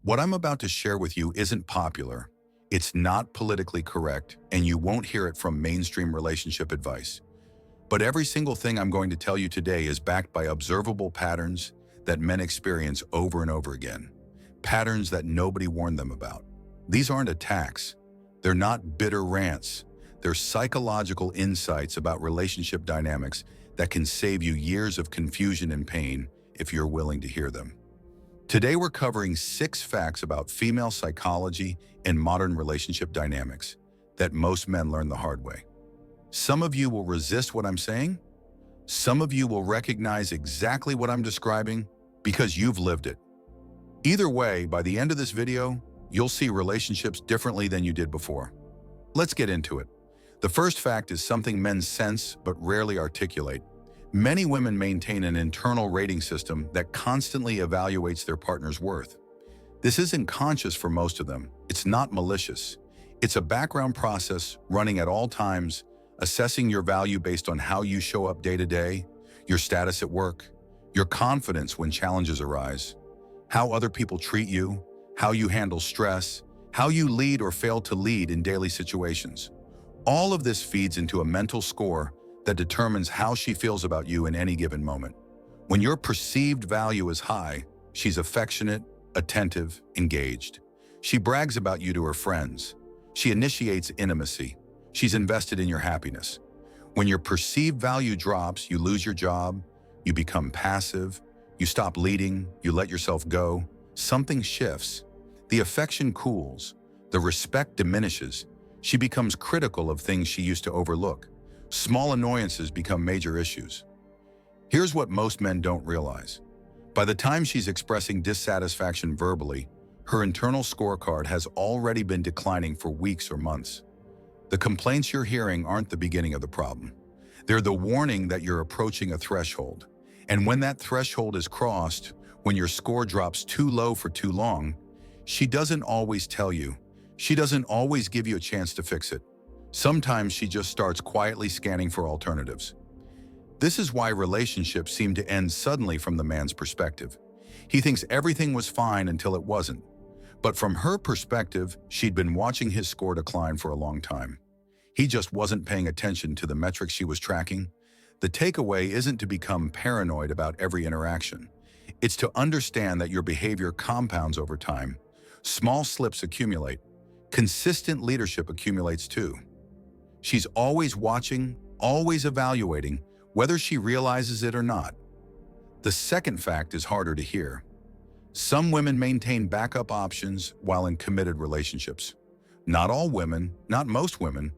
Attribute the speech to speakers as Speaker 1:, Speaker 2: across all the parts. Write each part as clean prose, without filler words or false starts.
Speaker 1: What I'm about to share with you isn't popular, it's not politically correct, and you won't hear it from mainstream relationship advice. But every single thing I'm going to tell you today is backed by observable patterns that men experience over and over again. Patterns that nobody warned them about. These aren't attacks. They're not bitter rants. They're psychological insights about relationship dynamics that can save you years of confusion and pain if you're willing to hear them. Today we're covering 6 facts about female psychology and modern relationship dynamics that most men learn the hard way. Some of you will resist what I'm saying. Some of you will recognize exactly what I'm describing because you've lived it. Either way, by the end of this video, you'll see relationships differently than you did before. Let's get into it. The first fact is something men sense but rarely articulate. Many women maintain an internal rating system that constantly evaluates their partner's worth. This isn't conscious for most of them. It's not malicious. It's a background process running at all times, assessing your value based on how you show up day to day, your status at work, your confidence when challenges arise, how other people treat you, how you handle stress, how you lead or fail to lead in daily situations. All of this feeds into a mental score that determines how she feels about you in any given moment. When your perceived value is high, she's affectionate, attentive, engaged. She brags about you to her friends. She initiates intimacy. She's invested in your happiness. When your perceived value drops, you lose your job, you become passive, you stop leading, you let yourself go. Something shifts. The affection cools. The respect diminishes. She becomes critical of things she used to overlook. Small annoyances become major issues. Here's what most men don't realize. By the time she's expressing dissatisfaction verbally, her internal scorecard has already been declining for weeks or months. The complaints you're hearing aren't the beginning of the problem. They're the warning that you're approaching a threshold. And when that threshold is crossed, when your score drops too low for too long, she doesn't always tell you. She doesn't always give you a chance to fix it. Sometimes she just starts quietly scanning for alternatives. This is why relationships seem to end suddenly from the man's perspective. He thinks everything was fine until it wasn't. But from her perspective, she'd been watching his score decline for a long time. He just wasn't paying attention to the metrics she was tracking. The takeaway isn't to become paranoid about every interaction. It's to understand that your behavior compounds over time. Small slips accumulate. Consistent leadership accumulates too. She's always watching, always evaluating, whether she realizes it or not. The second fact is harder to hear. Some women maintain backup options while in committed relationships. Not all women, not most women,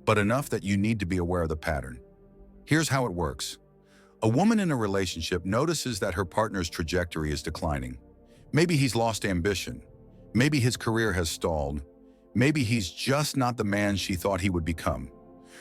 Speaker 1: but enough that you need to be aware of the pattern. Here's how it works. A woman in a relationship notices that her partner's trajectory is declining. Maybe he's lost ambition. Maybe his career has stalled. Maybe he's just not the man she thought he would become.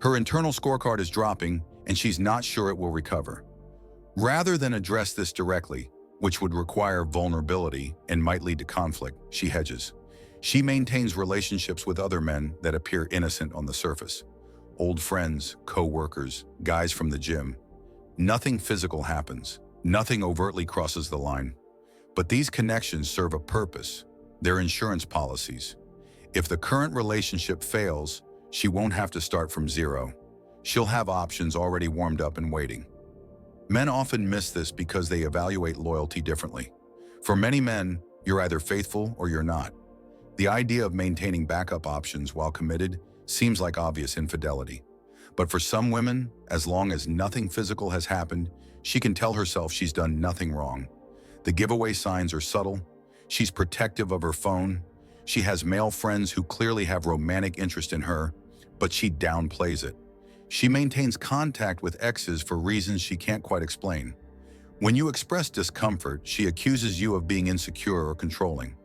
Speaker 1: Her internal scorecard is dropping, and she's not sure it will recover. Rather than address this directly, which would require vulnerability and might lead to conflict, she hedges. She maintains relationships with other men that appear innocent on the surface. Old friends, co-workers, guys from the gym. Nothing physical happens. Nothing overtly crosses the line. But these connections serve a purpose. They're insurance policies. If the current relationship fails, she won't have to start from zero. She'll have options already warmed up and waiting. Men often miss this because they evaluate loyalty differently. For many men, you're either faithful or you're not. The idea of maintaining backup options while committed seems like obvious infidelity. But for some women, as long as nothing physical has happened, she can tell herself she's done nothing wrong. The giveaway signs are subtle. She's protective of her phone. She has male friends who clearly have romantic interest in her, but she downplays it. She maintains contact with exes for reasons she can't quite explain. When you express discomfort, she accuses you of being insecure or controlling.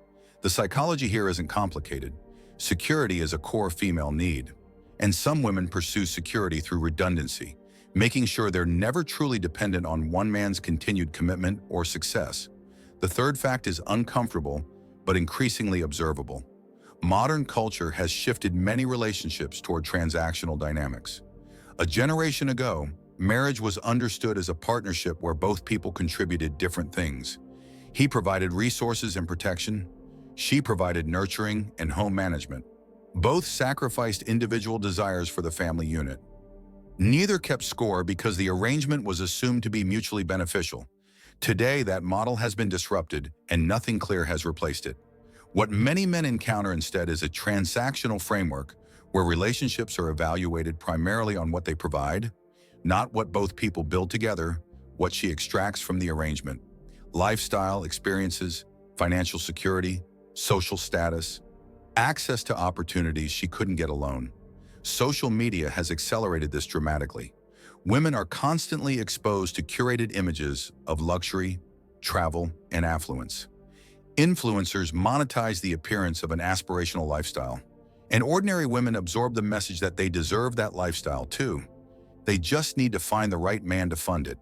Speaker 1: The psychology here isn't complicated. Security is a core female need, and some women pursue security through redundancy, making sure they're never truly dependent on one man's continued commitment or success. The third fact is uncomfortable, but increasingly observable. Modern culture has shifted many relationships toward transactional dynamics. A generation ago, marriage was understood as a partnership where both people contributed different things. He provided resources and protection. She provided nurturing and home management. Both sacrificed individual desires for the family unit. Neither kept score because the arrangement was assumed to be mutually beneficial. Today, that model has been disrupted and nothing clear has replaced it. What many men encounter instead is a transactional framework where relationships are evaluated primarily on what they provide, not what both people build together, what she extracts from the arrangement. Lifestyle, experiences, financial security, social status, access to opportunities she couldn't get alone. Social media has accelerated this dramatically. Women are constantly exposed to curated images of luxury, travel, and affluence. Influencers monetize the appearance of an aspirational lifestyle, and ordinary women absorb the message that they deserve that lifestyle too. They just need to find the right man to fund it.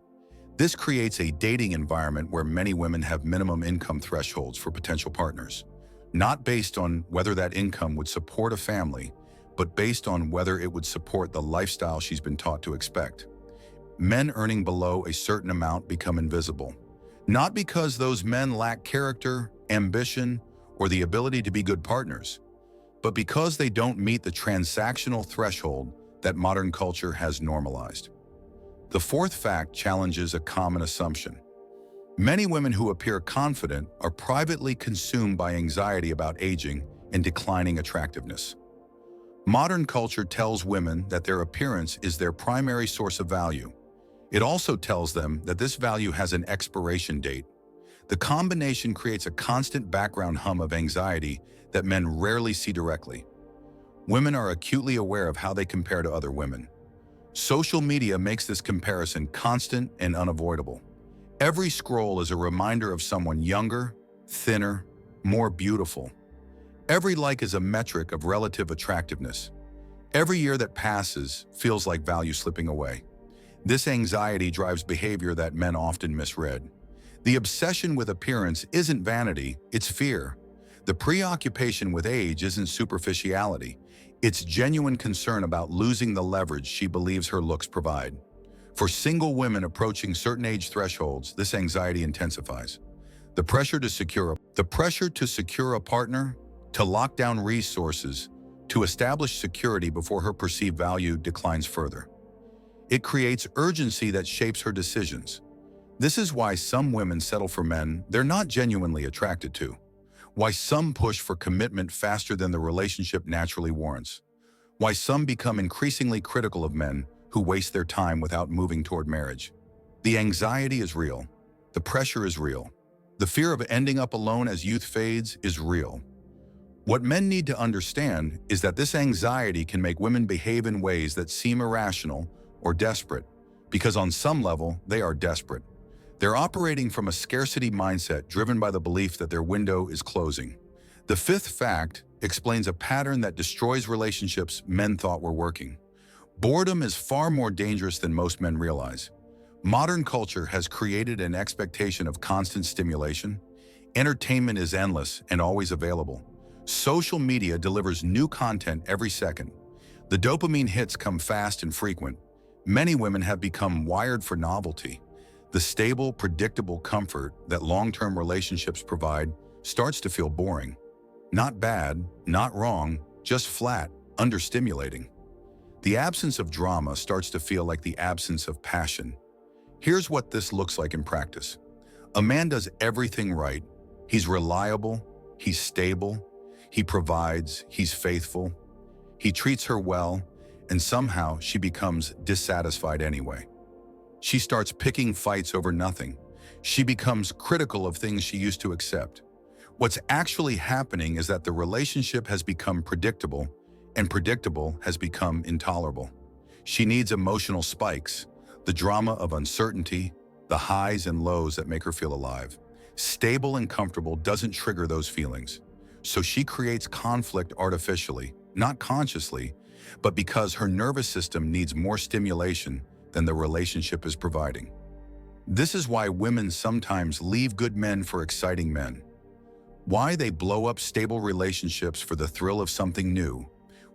Speaker 1: This creates a dating environment where many women have minimum income thresholds for potential partners, not based on whether that income would support a family, but based on whether it would support the lifestyle she's been taught to expect. Men earning below a certain amount become invisible, not because those men lack character, ambition, or the ability to be good partners, but because they don't meet the transactional threshold that modern culture has normalized. The fourth fact challenges a common assumption. Many women who appear confident are privately consumed by anxiety about aging and declining attractiveness. Modern culture tells women that their appearance is their primary source of value. It also tells them that this value has an expiration date. The combination creates a constant background hum of anxiety that men rarely see directly. Women are acutely aware of how they compare to other women. Social media makes this comparison constant and unavoidable. Every scroll is a reminder of someone younger, thinner, more beautiful. Every like is a metric of relative attractiveness. Every year that passes feels like value slipping away. This anxiety drives behavior that men often misread. The obsession with appearance isn't vanity, it's fear. The preoccupation with age isn't superficiality. It's genuine concern about losing the leverage she believes her looks provide. For single women approaching certain age thresholds, this anxiety intensifies. The pressure to secure a partner, to lock down resources, to establish security before her perceived value declines further. It creates urgency that shapes her decisions. This is why some women settle for men they're not genuinely attracted to. Why some push for commitment faster than the relationship naturally warrants. Why some become increasingly critical of men who waste their time without moving toward marriage. The anxiety is real. The pressure is real. The fear of ending up alone as youth fades is real. What men need to understand is that this anxiety can make women behave in ways that seem irrational or desperate, because on some level, they are desperate. They're operating from a scarcity mindset driven by the belief that their window is closing. The fifth fact explains a pattern that destroys relationships men thought were working. Boredom is far more dangerous than most men realize. Modern culture has created an expectation of constant stimulation. Entertainment is endless and always available. Social media delivers new content every second. The dopamine hits come fast and frequent. Many women have become wired for novelty. The stable, predictable comfort that long-term relationships provide starts to feel boring. Not bad, not wrong, just flat, understimulating. The absence of drama starts to feel like the absence of passion. Here's what this looks like in practice. A man does everything right. He's reliable, he's stable, he provides, he's faithful, he treats her well, and somehow she becomes dissatisfied anyway. She starts picking fights over nothing. She becomes critical of things she used to accept. What's actually happening is that the relationship has become predictable, and predictable has become intolerable. She needs emotional spikes, the drama of uncertainty, the highs and lows that make her feel alive. Stable and comfortable doesn't trigger those feelings. So she creates conflict artificially, not consciously, but because her nervous system needs more stimulation than the relationship is providing. This is why women sometimes leave good men for exciting men. Why they blow up stable relationships for the thrill of something new.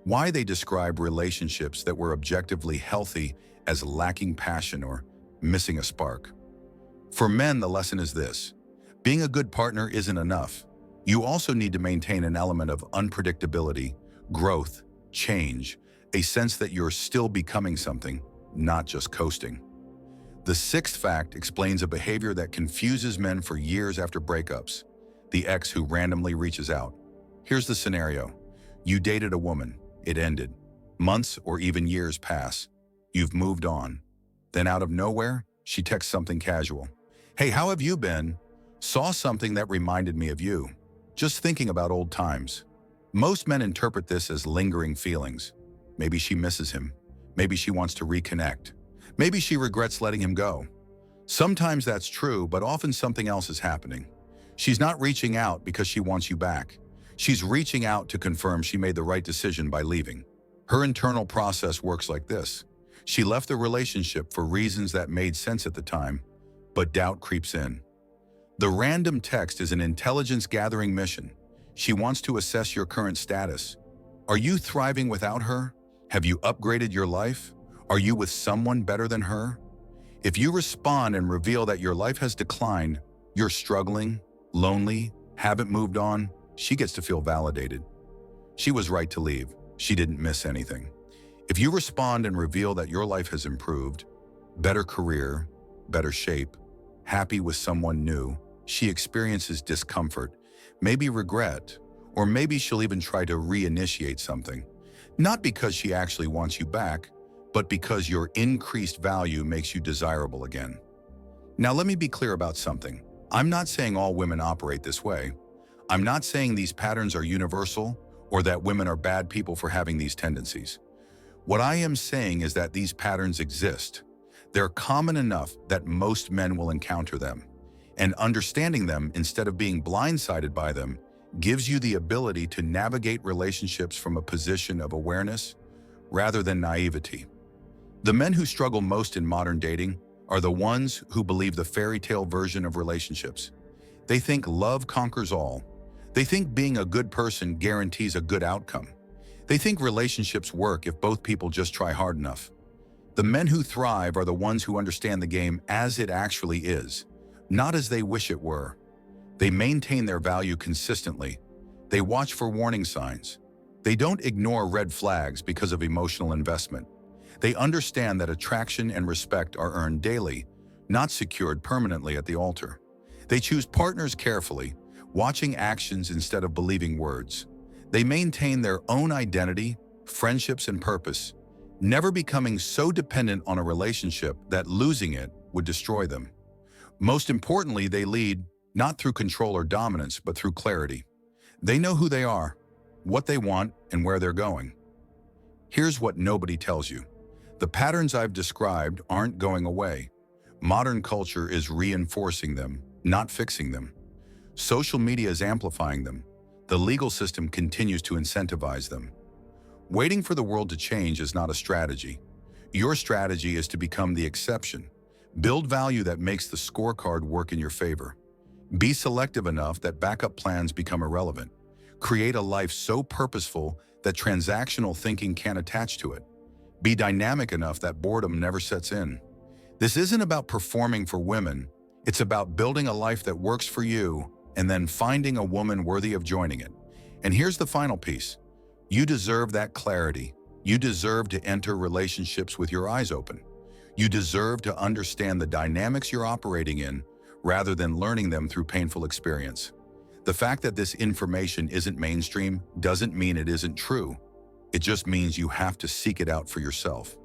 Speaker 1: Why they describe relationships that were objectively healthy as lacking passion or missing a spark. For men, the lesson is this: being a good partner isn't enough. You also need to maintain an element of unpredictability, growth, change, a sense that you're still becoming something, not just coasting. The sixth fact explains a behavior that confuses men for years after breakups: the ex who randomly reaches out. Here's the scenario. You dated a woman. It ended. Months or even years pass. You've moved on. Then out of nowhere, she texts something casual. "Hey, how have you been? Saw something that reminded me of you. Just thinking about old times." Most men interpret this as lingering feelings. Maybe she misses him. Maybe she wants to reconnect. Maybe she regrets letting him go. Sometimes that's true, but often something else is happening. She's not reaching out because she wants you back. She's reaching out to confirm she made the right decision by leaving. Her internal process works like this. She left the relationship for reasons that made sense at the time, but doubt creeps in. The random text is an intelligence-gathering mission. She wants to assess your current status. Are you thriving without her? Have you upgraded your life? Are you with someone better than her? If you respond and reveal that your life has declined, you're struggling, lonely, haven't moved on, she gets to feel validated. She was right to leave. She didn't miss anything. If you respond and reveal that your life has improved, better career, better shape, happy with someone new, she experiences discomfort, maybe regret, or maybe she'll even try to reinitiate something. Not because she actually wants you back, but because your increased value makes you desirable again. Now let me be clear about something. I'm not saying all women operate this way. I'm not saying these patterns are universal or that women are bad people for having these tendencies. What I am saying is that these patterns exist. They're common enough that most men will encounter them. And understanding them instead of being blindsided by them gives you the ability to navigate relationships from a position of awareness rather than naivety. The men who struggle most in modern dating are the ones who believe the fairy tale version of relationships. They think love conquers all. They think being a good person guarantees a good outcome. They think relationships work if both people just try hard enough. The men who thrive are the ones who understand the game as it actually is, not as they wish it were. They maintain their value consistently. They watch for warning signs. They don't ignore red flags because of emotional investment. They understand that attraction and respect are earned daily, not secured permanently at the altar. They choose partners carefully, watching actions instead of believing words. They maintain their own identity, friendships, and purpose, never becoming so dependent on a relationship that losing it would destroy them. Most importantly, they lead not through control or dominance, but through clarity. They know who they are, what they want, and where they're going. Here's what nobody tells you. The patterns I've described aren't going away. Modern culture is reinforcing them, not fixing them. Social media is amplifying them. The legal system continues to incentivize them. Waiting for the world to change is not a strategy. Your strategy is to become the exception. Build value that makes the scorecard work in your favor. Be selective enough that backup plans become irrelevant. Create a life so purposeful that transactional thinking can't attach to it. Be dynamic enough that boredom never sets in. This isn't about performing for women. It's about building a life that works for you and then finding a woman worthy of joining it. And here's the final piece. You deserve that clarity. You deserve to enter relationships with your eyes open. You deserve to understand the dynamics you're operating in rather than learning them through painful experience. The fact that this information isn't mainstream doesn't mean it isn't true. It just means you have to seek it out for yourself.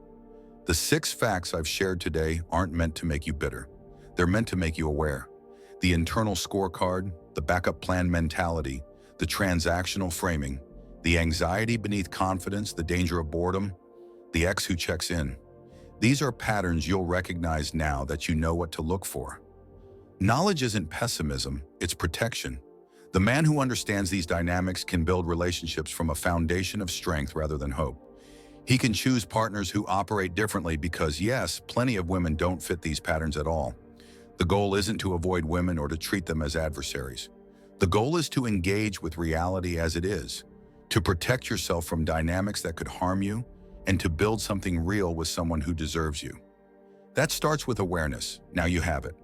Speaker 1: The 6 facts I've shared today aren't meant to make you bitter. They're meant to make you aware. The internal scorecard, the backup plan mentality, the transactional framing, the anxiety beneath confidence, the danger of boredom, the ex who checks in. These are patterns you'll recognize now that you know what to look for. Knowledge isn't pessimism, it's protection. The man who understands these dynamics can build relationships from a foundation of strength rather than hope. He can choose partners who operate differently because, yes, plenty of women don't fit these patterns at all. The goal isn't to avoid women or to treat them as adversaries. The goal is to engage with reality as it is, to protect yourself from dynamics that could harm you, and to build something real with someone who deserves you. That starts with awareness. Now you have it.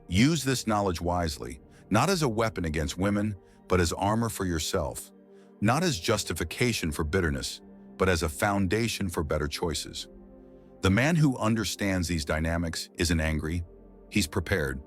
Speaker 1: Use this knowledge wisely, not as a weapon against women, but as armor for yourself, not as justification for bitterness, but as a foundation for better choices. The man who understands these dynamics isn't angry, he's prepared.